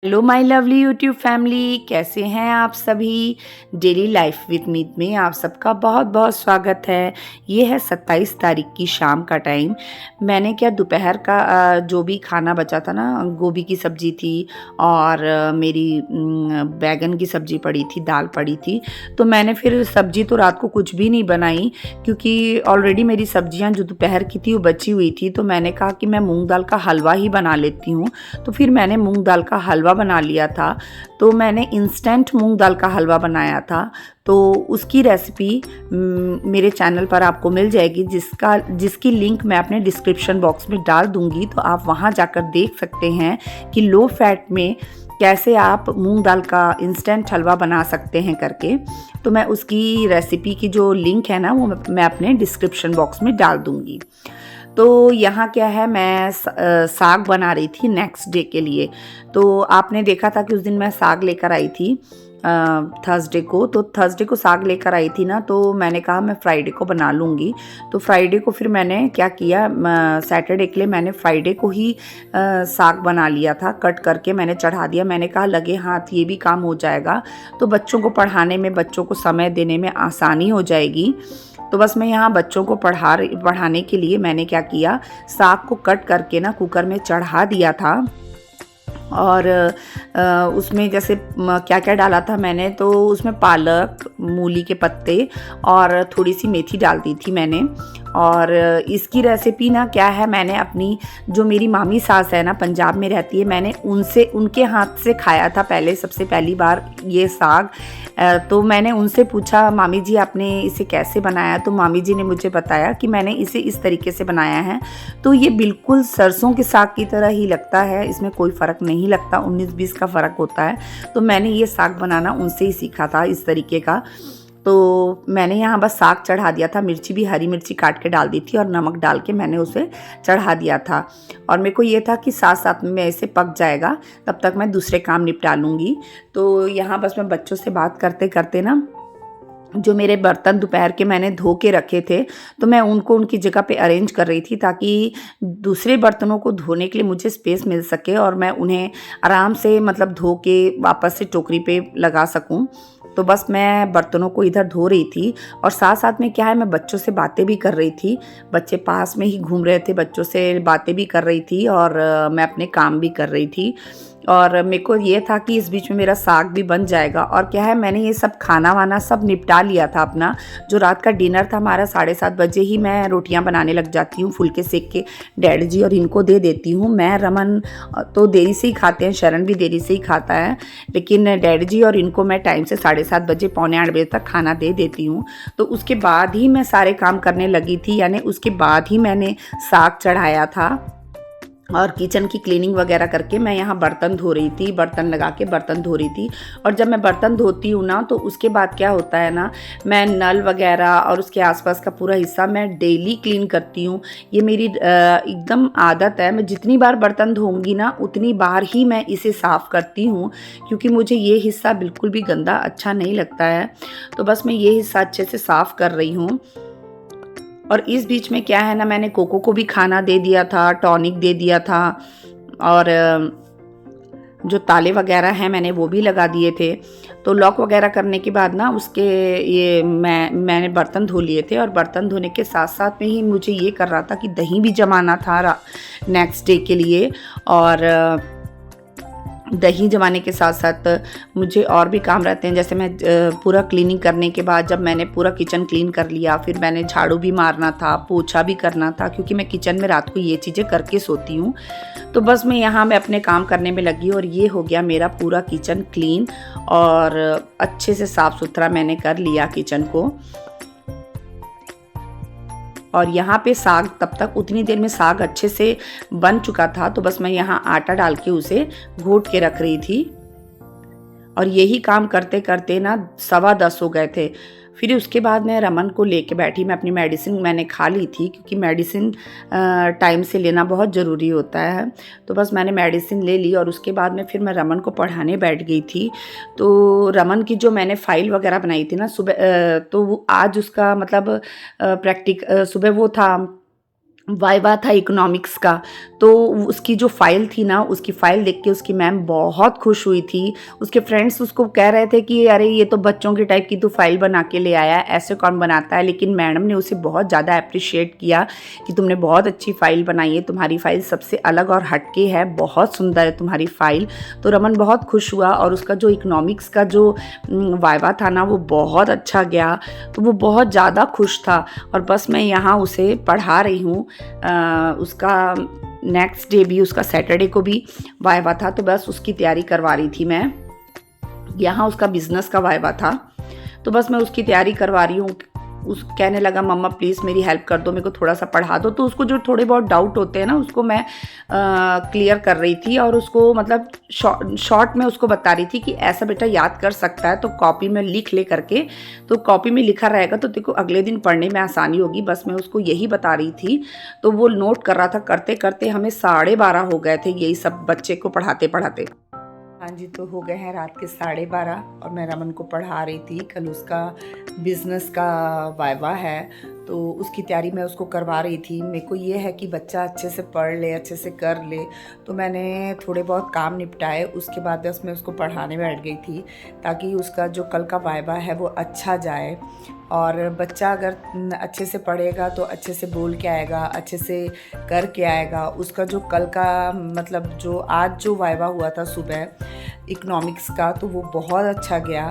Hello my lovely YouTube family, कैसे हैं आप सभी। डेली लाइफ विद मीत में आप सबका बहुत बहुत स्वागत है। ये है 27 तारीख की शाम का टाइम। मैंने क्या दोपहर का जो भी खाना बचा था ना, गोभी की सब्ज़ी थी और मेरी बैगन की सब्ज़ी पड़ी थी, दाल पड़ी थी। तो मैंने फिर सब्ज़ी तो रात को कुछ भी नहीं बनाई, क्योंकि ऑलरेडी मेरी सब्जियां जो दोपहर की थी वो बची हुई थी। तो मैंने कहा कि मैं मूंग दाल का हलवा ही बना लेती हूँ। तो फिर मैंने मूंग दाल का हलवा बना लिया था। तो मैंने इंस्टेंट मूंग दाल का हलवा बनाया था। तो उसकी रेसिपी मेरे चैनल पर आपको मिल जाएगी, जिसकी लिंक मैं अपने डिस्क्रिप्शन बॉक्स में डाल दूंगी। तो आप वहां जाकर देख सकते हैं कि लो फैट में कैसे आप मूंग दाल का इंस्टेंट हलवा बना सकते हैं करके। तो मैं उसकी रेसिपी की जो लिंक है ना, वो मैं अपने डिस्क्रिप्शन बॉक्स में डाल दूंगी। तो यहाँ क्या है, मैं साग बना रही थी नेक्स्ट डे के लिए। तो आपने देखा था कि उस दिन मैं साग लेकर आई थी थर्सडे को। तो थर्सडे को साग लेकर आई थी ना, तो मैंने कहा मैं फ्राइडे को बना लूँगी। तो फ्राइडे को फिर मैंने क्या किया, सैटरडे के लिए मैंने फ्राइडे को ही साग बना लिया था। कट करके मैंने चढ़ा दिया। मैंने कहा लगे हाथ ये भी काम हो जाएगा, तो बच्चों को पढ़ाने में, बच्चों को समय देने में आसानी हो जाएगी। तो बस मैं यहाँ बच्चों को पढ़ाने के लिए मैंने क्या किया, साग को कट करके ना कुकर में चढ़ा दिया था। और उसमें जैसे क्या क्या डाला था मैंने, तो उसमें पालक, मूली के पत्ते और थोड़ी सी मेथी डाल दी थी मैंने। और इसकी रेसिपी ना क्या है, मैंने अपनी जो मेरी मामी सास है ना, पंजाब में रहती है, मैंने उनके हाथ से खाया था पहले, सबसे पहली बार ये साग। तो मैंने उनसे पूछा, मामी जी आपने इसे कैसे बनाया। तो मामी जी ने मुझे बताया कि मैंने इसे इस तरीके से बनाया है। तो ये बिल्कुल सरसों के साग की तरह ही लगता है, इसमें कोई फ़र्क नहीं लगता, 19-20 का फ़र्क होता है। तो मैंने ये साग बनाना उनसे ही सीखा था इस तरीके का। तो मैंने यहाँ बस साग चढ़ा दिया था, मिर्ची भी हरी मिर्ची काट के डाल दी थी और नमक डाल के मैंने उसे चढ़ा दिया था। और मेरे को ये था कि साथ साथ में इसे पक जाएगा, तब तक मैं दूसरे काम निपटा लूँगी। तो यहाँ बस मैं बच्चों से बात करते करते ना, जो मेरे बर्तन दोपहर के मैंने धो के रखे थे, तो मैं उनको उनकी जगह पे अरेंज कर रही थी, ताकि दूसरे बर्तनों को धोने के लिए मुझे स्पेस मिल सके और मैं उन्हें आराम से मतलब धो के वापस से टोकरी पे लगा सकूं। तो बस मैं बर्तनों को इधर धो रही थी और साथ साथ में क्या है, मैं बच्चों से बातें भी कर रही थी। बच्चे पास में ही घूम रहे थे, बच्चों से बातें भी कर रही थी और मैं अपने काम भी कर रही थी। और मेरे को ये था कि इस बीच में मेरा साग भी बन जाएगा। और क्या है, मैंने ये सब खाना वाना सब निपटा लिया था अपना। जो रात का डिनर था हमारा, 7:30 बजे ही मैं रोटियां बनाने लग जाती हूँ, फुलके सेक के डैडी जी और इनको दे देती हूँ। मैं, रमन तो देरी से ही खाते हैं, शरण भी देरी से ही खाता है, लेकिन डैडी जी और इनको मैं टाइम से 7:30 बजे, 7:45 तक खाना दे देती हूँ। तो उसके बाद ही मैं सारे काम करने लगी थी, यानी उसके बाद ही मैंने साग चढ़ाया था और किचन की क्लीनिंग वगैरह करके मैं यहाँ बर्तन धो रही थी, बर्तन लगा के बर्तन धो रही थी। और जब मैं बर्तन धोती हूँ ना, तो उसके बाद क्या होता है ना, मैं नल वगैरह और उसके आसपास का पूरा हिस्सा मैं डेली क्लीन करती हूँ। ये मेरी एकदम आदत है। मैं जितनी बार बर्तन धोऊंगी ना, उतनी बार ही मैं इसे साफ़ करती हूँ, क्योंकि मुझे ये हिस्सा बिल्कुल भी गंदा अच्छा नहीं लगता है। तो बस मैं ये हिस्सा अच्छे से साफ़ कर रही हूँ। और इस बीच में क्या है ना, मैंने कोको को भी खाना दे दिया था, टॉनिक दे दिया था और जो ताले वगैरह हैं मैंने वो भी लगा दिए थे। तो लॉक वगैरह करने के बाद ना, उसके ये मैंने बर्तन धो लिए थे। और बर्तन धोने के साथ साथ में ही मुझे ये कर रहा था कि दही भी जमाना था नेक्स्ट डे के लिए। और दही जमाने के साथ साथ मुझे और भी काम रहते हैं। जैसे मैं पूरा क्लीनिंग करने के बाद, जब मैंने पूरा किचन क्लीन कर लिया, फिर मैंने झाड़ू भी मारना था, पोछा भी करना था, क्योंकि मैं किचन में रात को ये चीज़ें करके सोती हूँ। तो बस मैं अपने काम करने में लगी और ये हो गया मेरा पूरा किचन क्लीन और अच्छे से साफ़ सुथरा मैंने कर लिया किचन को। और यहाँ पे साग, तब तक उतनी देर में साग अच्छे से बन चुका था। तो बस मैं यहाँ आटा डाल के उसे घोट के रख रही थी। और यही काम करते करते ना 10:15 हो गए थे। फिर उसके बाद मैं रमन को लेके बैठी। मैं अपनी मेडिसिन मैंने खा ली थी, क्योंकि मेडिसिन टाइम से लेना बहुत ज़रूरी होता है। तो बस मैंने मेडिसिन ले ली और उसके बाद में फिर मैं रमन को पढ़ाने बैठ गई थी। तो रमन की जो मैंने फ़ाइल वगैरह बनाई थी ना सुबह, तो वो आज उसका मतलब सुबह वो था वाइवा था इकोनॉमिक्स का। तो उसकी जो फ़ाइल थी ना, उसकी फ़ाइल देख के उसकी मैम बहुत खुश हुई थी। उसके फ्रेंड्स उसको कह रहे थे कि अरे ये तो बच्चों के टाइप की तू फ़ाइल बना के ले आया है, ऐसे कौन बनाता है। लेकिन मैडम ने उसे बहुत ज़्यादा एप्रिशिएट किया कि तुमने बहुत अच्छी फ़ाइल बनाई है, तुम्हारी फ़ाइल सबसे अलग और हटके है, बहुत सुंदर है तुम्हारी फ़ाइल। तो रमन बहुत खुश हुआ और उसका जो इकोनॉमिक्स का जो वाइवा था ना वो बहुत अच्छा गया। तो वो बहुत ज़्यादा खुश था और बस मैं यहाँ उसे पढ़ा रही हूँ। उसका नेक्स्ट डे भी, उसका सैटरडे को भी वाइवा था, तो बस उसकी तैयारी करवा रही थी मैं। यहाँ उसका बिजनेस का वाइवा था, तो बस मैं उसकी तैयारी करवा रही हूँ। उस कहने लगा मम्मा प्लीज़ मेरी हेल्प कर दो, मेरे को थोड़ा सा पढ़ा दो। तो उसको जो थोड़े बहुत डाउट होते हैं ना उसको मैं क्लियर कर रही थी और उसको मतलब शॉर्ट में उसको बता रही थी कि ऐसा बेटा याद कर सकता है तो कॉपी में लिख ले करके, तो कॉपी में लिखा रहेगा तो तेरे को अगले दिन पढ़ने में आसानी होगी। बस मैं उसको यही बता रही थी। तो वो नोट कर रहा था। करते करते हमें 12:30 हो गए थे यही सब बच्चे को पढ़ाते पढ़ाते। हाँ जी, तो हो गए हैं रात के 12:30 और मैं रमन को पढ़ा रही थी। कल उसका बिज़नेस का वाइवा है, तो उसकी तैयारी मैं उसको करवा रही थी। मेरे को ये है कि बच्चा अच्छे से पढ़ ले, अच्छे से कर ले, तो मैंने थोड़े बहुत काम निपटाए। उसके बाद बस मैं उसको पढ़ाने बैठ गई थी ताकि उसका जो कल का वाइवा है वो अच्छा जाए। और बच्चा अगर अच्छे से पढ़ेगा तो अच्छे से बोल के आएगा, अच्छे से कर के आएगा। उसका जो कल का मतलब जो आज जो वाइवा हुआ था सुबह इकोनॉमिक्स का, तो वो बहुत अच्छा गया।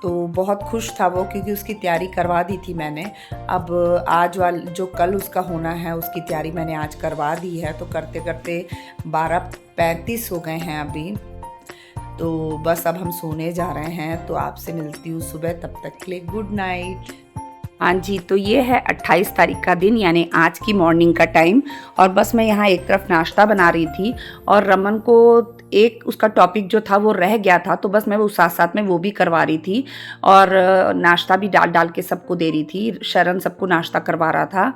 तो बहुत खुश था वो क्योंकि उसकी तैयारी करवा दी थी मैंने। अब आज जो कल उसका होना है उसकी तैयारी मैंने आज करवा दी है। तो करते करते 12:35 हो गए हैं अभी। तो बस अब हम सोने जा रहे हैं। तो आपसे मिलती हूँ सुबह, तब तक के लिए गुड नाइट। हाँ जी, तो ये है 28 तारीख का दिन यानी आज की मॉर्निंग का टाइम। और बस मैं यहाँ एक तरफ नाश्ता बना रही थी और रमन को एक उसका टॉपिक जो था वो रह गया था, तो बस मैं वो साथ साथ में वो भी करवा रही थी और नाश्ता भी डाल डाल के सबको दे रही थी। शरण सबको नाश्ता करवा रहा था।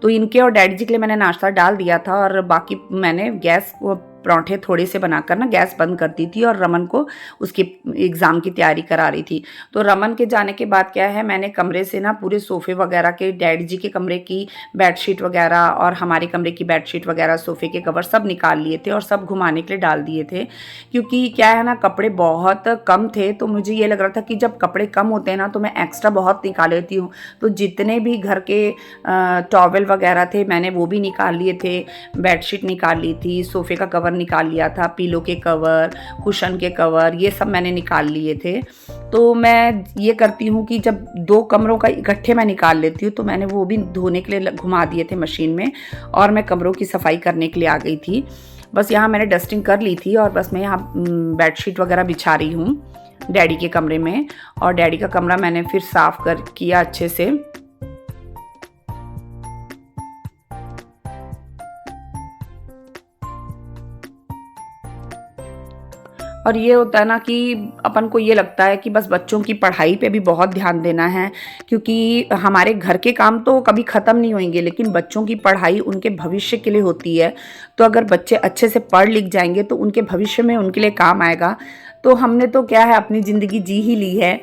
तो इनके और डैडी जी के लिए मैंने नाश्ता डाल दिया था और बाकी मैंने गैस पराठे थोड़े से बनाकर ना गैस बंद कर दी थी और रमन को उसकी एग्ज़ाम की तैयारी करा रही थी। तो रमन के जाने के बाद क्या है, मैंने कमरे से ना पूरे सोफ़े वगैरह के, डैडी जी के कमरे की बेडशीट वगैरह और हमारे कमरे की बेडशीट वगैरह, सोफ़े के कवर सब निकाल लिए थे और सब घुमाने के लिए डाल दिए थे। क्योंकि क्या है ना, कपड़े बहुत कम थे, तो मुझे ये लग रहा था कि जब कपड़े कम होते हैं ना तो मैं एक्स्ट्रा बहुत निकाल लेती हूँ। तो जितने भी घर के टॉवल वगैरह थे मैंने वो भी निकाल लिए थे, बेडशीट निकाल ली थी, सोफ़े का कवर निकाल लिया था, पिलो के कवर, कुशन के कवर, ये सब मैंने निकाल लिए थे। तो मैं ये करती हूँ कि जब 2 कमरों का इकट्ठे मैं निकाल लेती हूँ, तो मैंने वो भी धोने के लिए घुमा दिए थे मशीन में और मैं कमरों की सफाई करने के लिए आ गई थी। बस यहाँ मैंने डस्टिंग कर ली थी और बस मैं यहाँ बेडशीट वगैरह बिछा रही हूँ डैडी के कमरे में। और डैडी का कमरा मैंने फिर साफ़ किया अच्छे से। और ये होता है ना कि अपन को ये लगता है कि बस बच्चों की पढ़ाई पे भी बहुत ध्यान देना है, क्योंकि हमारे घर के काम तो कभी ख़त्म नहीं होंगे लेकिन बच्चों की पढ़ाई उनके भविष्य के लिए होती है। तो अगर बच्चे अच्छे से पढ़ लिख जाएंगे तो उनके भविष्य में उनके लिए काम आएगा। तो हमने तो क्या है अपनी ज़िंदगी जी ही ली है,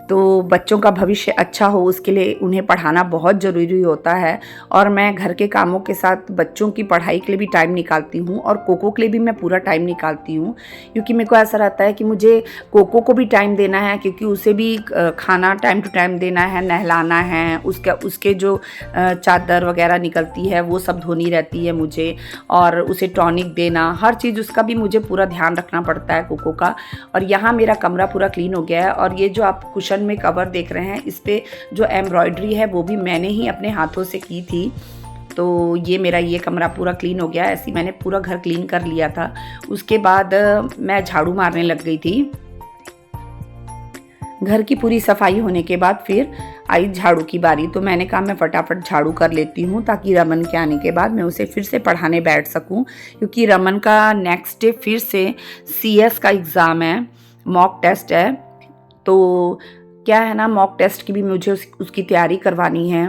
तो बच्चों का भविष्य अच्छा हो उसके लिए उन्हें पढ़ाना बहुत ज़रूरी होता है। और मैं घर के कामों के साथ बच्चों की पढ़ाई के लिए भी टाइम निकालती हूँ और कोको के लिए भी मैं पूरा टाइम निकालती हूँ, क्योंकि मेरे को ऐसा रहता है कि मुझे कोको को भी टाइम देना है, क्योंकि उसे भी खाना टाइम टू टाइम देना है, नहलाना है, उसके जो चादर वगैरह निकलती है वो सब धोनी रहती है मुझे, और उसे टॉनिक देना, हर चीज़ उसका भी मुझे पूरा ध्यान रखना पड़ता है कोको का। और यहाँ मेरा कमरा पूरा क्लीन हो गया है और ये जो आप कुशन में कवर देख रहे हैं इस पे जो एम्ब्रॉयडरी है वो भी मैंने ही अपने हाथों से की थी। तो ये मेरा ये कमरा पूरा क्लीन हो गया। ऐसे मैंने पूरा घर क्लीन कर लिया था। उसके बाद मैं झाड़ू मारने लग गई थी। घर की पूरी सफाई होने के बाद फिर आई झाड़ू की बारी, तो मैंने कहा मैं फटाफट झाड़ू कर लेती हूँ ताकि रमन के आने के बाद मैं उसे फिर से पढ़ाने बैठ सकूँ, क्योंकि रमन का नेक्स्ट डे फिर से CS का एग्ज़ाम है, मॉक टेस्ट है। तो क्या है ना, मॉक टेस्ट की भी मुझे उसकी तैयारी करवानी है।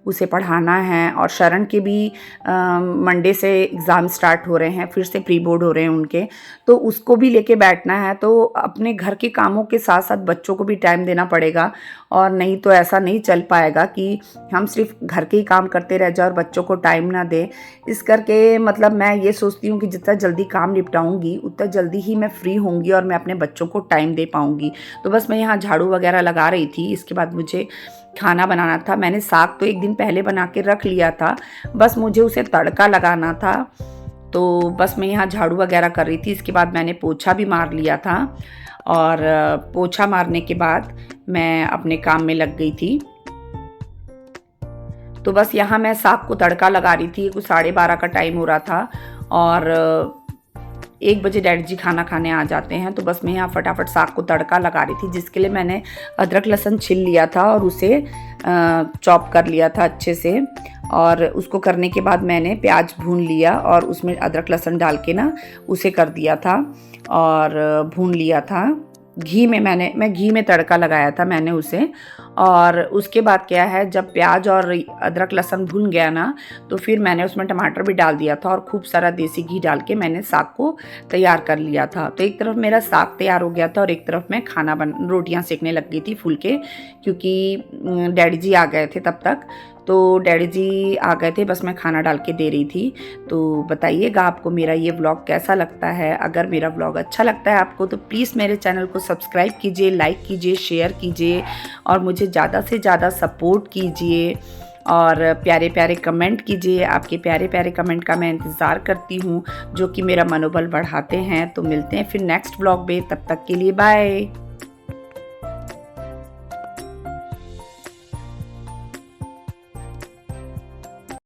उसे पढ़ाना है। और शरण के भी मंडे से एग्ज़ाम स्टार्ट हो रहे हैं, फिर से प्री बोर्ड हो रहे हैं उनके, तो उसको भी लेके बैठना है। तो अपने घर के कामों के साथ साथ बच्चों को भी टाइम देना पड़ेगा, और नहीं तो ऐसा नहीं चल पाएगा कि हम सिर्फ घर के ही काम करते रह जाए और बच्चों को टाइम ना दे। इस करके मतलब मैं ये सोचती हूँ कि जितना जल्दी काम निपटाऊंगी उतना जल्दी ही मैं फ्री होंगी और मैं अपने बच्चों को टाइम दे पाऊंगी। तो बस मैं यहाँ झाड़ू वगैरह लगा रही थी। इसके बाद मुझे खाना बनाना था। मैंने साग तो एक दिन पहले बना के रख लिया था, बस मुझे उसे तड़का लगाना था। तो बस मैं यहाँ झाड़ू वगैरह कर रही थी। इसके बाद मैंने पोछा भी मार लिया था, और पोछा मारने के बाद मैं अपने काम में लग गई थी। तो बस यहाँ मैं साग को तड़का लगा रही थी। कुछ 12:30 का टाइम हो रहा था, और 1 बजे डैडी जी खाना खाने आ जाते हैं। तो बस मैं यहाँ फटाफट साग को तड़का लगा रही थी, जिसके लिए मैंने अदरक लहसुन छिल लिया था और उसे चॉप कर लिया था अच्छे से। और उसको करने के बाद मैंने प्याज भून लिया और उसमें अदरक लहसुन डाल के ना उसे कर दिया था और भून लिया था घी में। मैं घी में तड़का लगाया था मैंने उसे। और उसके बाद क्या है, जब प्याज और अदरक लहसुन भून गया ना, तो फिर मैंने उसमें टमाटर भी डाल दिया था और खूब सारा देसी घी डाल के मैंने साग को तैयार कर लिया था। तो एक तरफ मेरा साग तैयार हो गया था और एक तरफ मैं रोटियां सेकने लग गई थी फुलके, क्योंकि डैडी जी आ गए थे तब तक। तो डैडी जी आ गए थे, बस मैं खाना डाल के दे रही थी। तो बताइएगा आपको मेरा ये व्लॉग कैसा लगता है। अगर मेरा व्लॉग अच्छा लगता है आपको तो प्लीज़ मेरे चैनल को सब्सक्राइब कीजिए, लाइक कीजिए, शेयर कीजिए और मुझे ज़्यादा से ज़्यादा सपोर्ट कीजिए और प्यारे प्यारे कमेंट कीजिए। आपके प्यारे प्यारे कमेंट का मैं इंतज़ार करती हूँ, जो कि मेरा मनोबल बढ़ाते हैं। तो मिलते हैं फिर नेक्स्ट व्लॉग में, तब तक के लिए बाय।